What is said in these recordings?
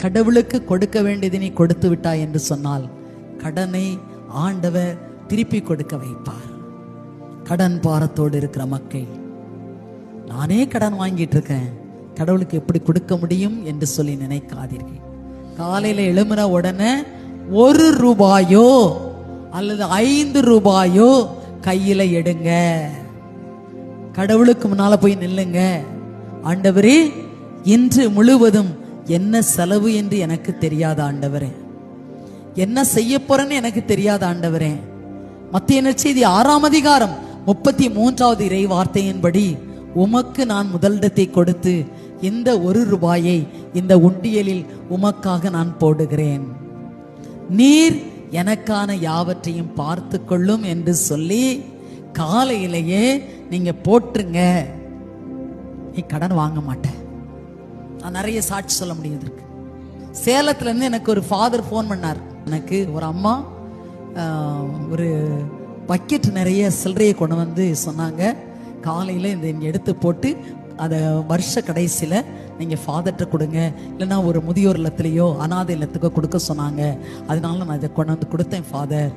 கடவுளுக்கு கொடுக்க வேண்டியதை நீ கொடுத்து விட்டாய் என்று சொன்னால் கடனை ஆண்டவர் திருப்பி கொடுக்க வைப்பார். கடன் பாரத்தோடு இருக்கிற மக்கள், நானே கடன் வாங்கிட்டு இருக்கேன், கடவுளுக்கு எப்படி கொடுக்க முடியும் என்று சொல்லி நினைக்காதீர்கள். காலையில எழும்பின உடனே 1 ரூபாயோ அல்லது 5 ரூபாயோ கையில எடுங்க. கடவுளுக்கு முன்னால போய் நில்லுங்க. ஆண்டவரே, இன்று முழுவதும் என்ன செலவு என்று எனக்கு தெரியாத ஆண்டவரே, என்ன செய்ய போறேன்னு எனக்கு தெரியாத ஆண்டவரே. மத்திய நற்செய்தி 6ஆம் அதிகாரம் 33வது இறை வார்த்தையின்படி உமக்கு நான் முதலிடத்தை கொடுத்து இந்த 1 ரூபாயை இந்த உண்டியலில் உமக்காக நான் போடுகிறேன். நீர் எனக்கான யாவற்றையும் பார்த்து கொள்ளும் என்று சொல்லி காலையிலேயே நீங்க போட்டுருங்க. நீ கடன் வாங்க மாட்டேன். நான் நிறைய சாட்சி சொல்ல முடியுது. சேலத்துல இருந்து எனக்கு ஒரு ஃபாதர் ஃபோன் பண்ணார். எனக்கு ஒரு அம்மா ஒரு பக்கெட் நிறைய சில்லறையை கொண்டு வந்து சொன்னாங்க, காலையில் இந்த எடுத்து போட்டு அதை வருஷ கடைசியில் நீங்கள் ஃபாதர்கிட்ட கொடுங்க, இல்லைன்னா ஒரு முதியோர் இல்லத்துலேயோ அனாதை இல்லத்துக்கோ கொடுக்க சொன்னாங்க. அதனால நான் இதை கொண்டு வந்து கொடுத்தேன் ஃபாதர்.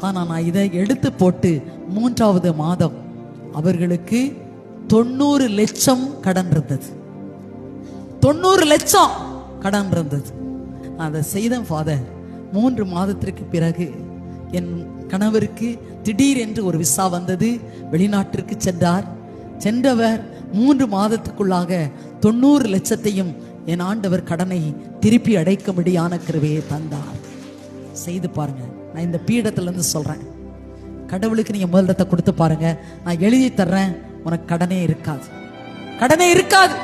ஆனால் நான் இதை எடுத்து போட்டு 3வது மாதம் அவர்களுக்கு 90 லட்சம் கடன் இருந்தது. 90 லட்சம் கடன் இருந்தது. நான் அதை செய்தேன் ஃபாதர். 3 மாதத்திற்கு பிறகு என் கணவருக்கு திடீரென்று ஒரு விசா வந்தது. வெளிநாட்டிற்கு சென்றார். சென்றவர் 3 மாதத்துக்குள்ளாக 90 லட்சத்தையும் என் ஆண்டவர் கடனை திருப்பி அடைக்கும்படியான கிருபையை தந்தார். செய்து பாருங்க. நான் இந்த பீடத்திலிருந்து சொல்றேன், கடவுளுக்கு நீங்க முதலிடத்தை கொடுத்து பாருங்க. நான் எழுதி தர்றேன், உனக்கு கடனே இருக்காது, கடனே இருக்காது.